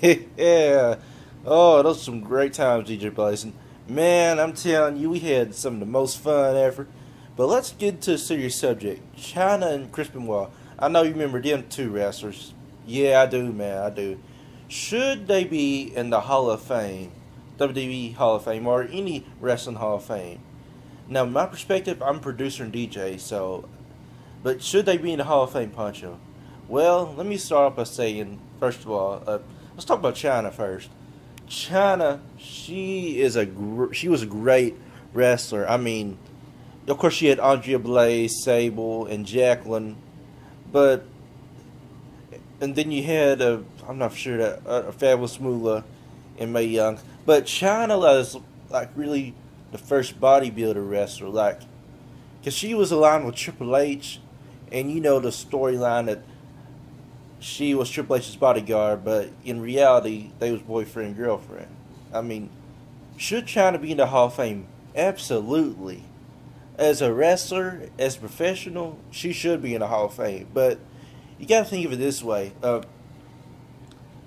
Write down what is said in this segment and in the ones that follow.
Yeah. Oh, those are some great times, DJ Blazin. Man, I'm telling you, we had some of the most fun ever. But let's get to a serious subject. Chyna and Chris Benoit. I know you remember them two wrestlers. Yeah, I do, man, I do. Should they be in the Hall of Fame, WWE Hall of Fame, or any wrestling Hall of Fame? Now, my perspective, I'm a producer and DJ, so. But should they be in the Hall of Fame, Poncho? Well, let me start off by saying, first of all, let's talk about Chyna first. Chyna, she was a great wrestler. I mean, of course, she had Andrea Blaze, Sable, and Jacqueline, but and then you had I'm not sure that a Fabulous Moolah and Mae Young, but Chyna was like really the first bodybuilder wrestler, like, because she was aligned with Triple H, and you know the storyline that she was Triple H's bodyguard, but in reality, they was boyfriend and girlfriend. I mean, should Chyna be in the Hall of Fame? Absolutely. As a wrestler, as a professional, she should be in the Hall of Fame. But you got to think of it this way. A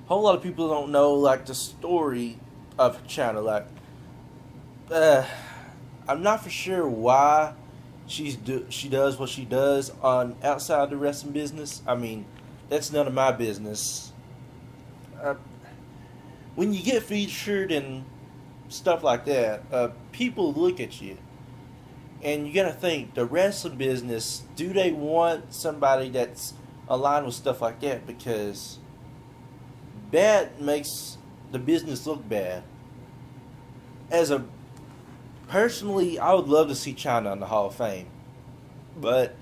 whole lot of people don't know, like, the story of Chyna. Like, I'm not for sure why she does what she does on outside the wrestling business. I mean, that's none of my business. When you get featured and stuff like that, people look at you. And you gotta think, the wrestling business, do they want somebody that's aligned with stuff like that? Because that makes the business look bad. Personally, I would love to see Chyna in the Hall of Fame. But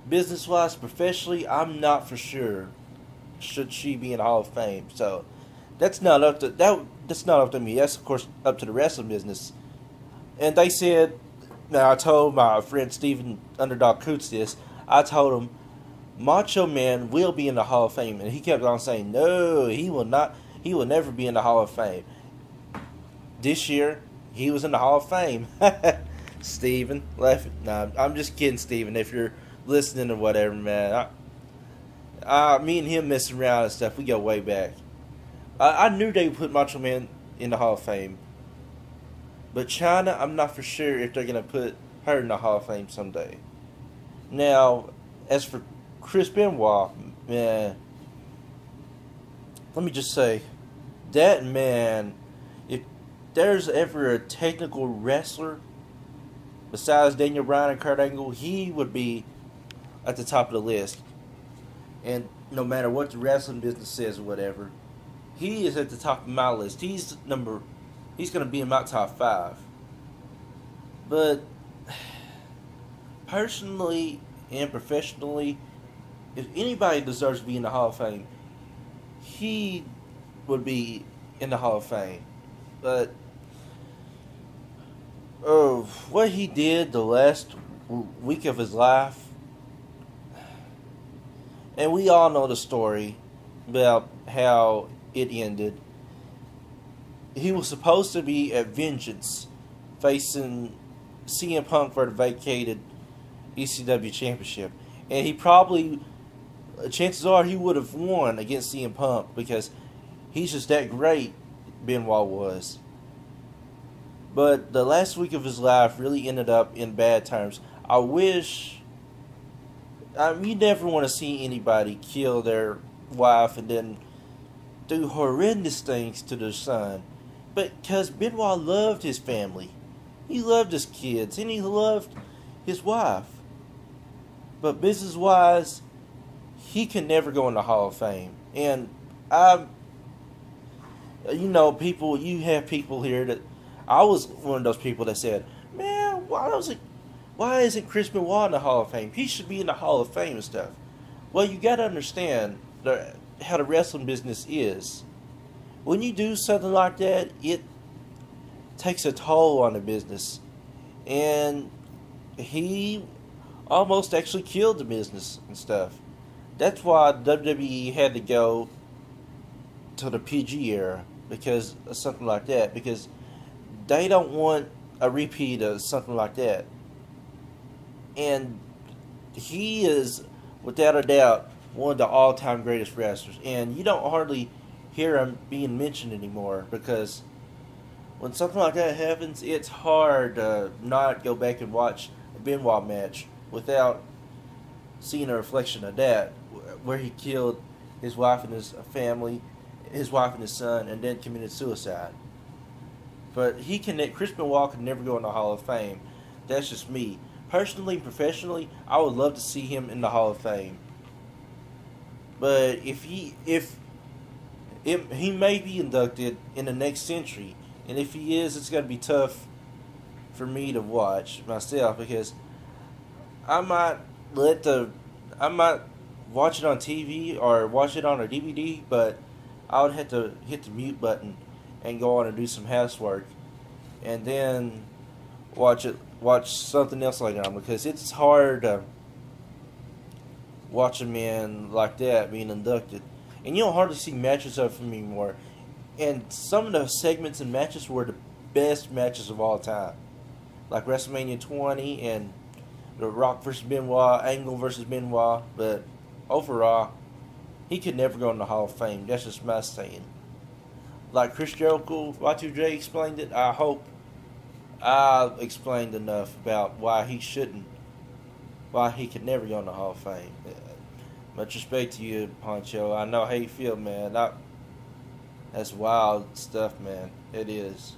business-wise, professionally, I'm not for sure should she be in the Hall of Fame. So that's not up to that's not up to me. That's of course up to the wrestling business. And they said, now I told my friend Steven Underdog Coots this. I told him Macho Man will be in the Hall of Fame, and he kept on saying no, he will not. He will never be in the Hall of Fame. This year, he was in the Hall of Fame. Steven, laughing. Nah, I'm just kidding, Steven. If you're listening or whatever, man. Me and him messing around and stuff, we go way back. I knew they would put Macho Man in the Hall of Fame. But Chyna, I'm not for sure if they're going to put her in the Hall of Fame someday. Now, as for Chris Benoit, man, let me just say, that man, if there's ever a technical wrestler besides Daniel Bryan and Kurt Angle, he would be at the top of the list. And no matter what the wrestling business says or whatever, he is at the top of my list. He's going to be in my top 5. But personally and professionally, if anybody deserves to be in the Hall of Fame, he would be in the Hall of Fame. But what he did the last week of his life, and we all know the story about how it ended. He was supposed to be at Vengeance, facing CM Punk for the vacated ECW Championship. And he probably, chances are he would have won against CM Punk because he's just that great, Benoit was. But the last week of his life really ended up in bad terms. I wish, you never want to see anybody kill their wife and then do horrendous things to their son. But because Benoit loved his family. He loved his kids. And he loved his wife. But business-wise, he can never go in the Hall of Fame. And you have people here that, I was one of those people that said, man, why isn't Chris Benoit in the Hall of Fame? He should be in the Hall of Fame and stuff. Well, you got to understand how the wrestling business is. When you do something like that, it takes a toll on the business. And he almost actually killed the business and stuff. That's why WWE had to go to the PG era because of something like that. Because they don't want a repeat of something like that. And he is, without a doubt, one of the all-time greatest wrestlers. And you don't hardly hear him being mentioned anymore, because when something like that happens, it's hard to not go back and watch a Benoit match without seeing a reflection of that, where he killed his wife and his family, his wife and his son, and then committed suicide. But Chris Benoit could never go in the Hall of Fame. That's just me. Personally and professionally, I would love to see him in the Hall of Fame. But he may be inducted in the next century, and if he is, it's gonna be tough for me to watch myself, because I might watch it on TV or watch it on a DVD, but I would have to hit the mute button and go on and do some housework, and then watch something else later on, because it's hard to watch a man like that being inducted. And you don't hardly see matches of him anymore. And some of the segments and matches were the best matches of all time, like WrestleMania 20 and The Rock versus Benoit, Angle versus Benoit. But overall, he could never go in the Hall of Fame. That's just my saying. Like Chris Jericho, Y2J explained it. I hope I explained enough about why he could never go in the Hall of Fame. Much respect to you, Poncho. I know how you feel, man. That's wild stuff, man. It is.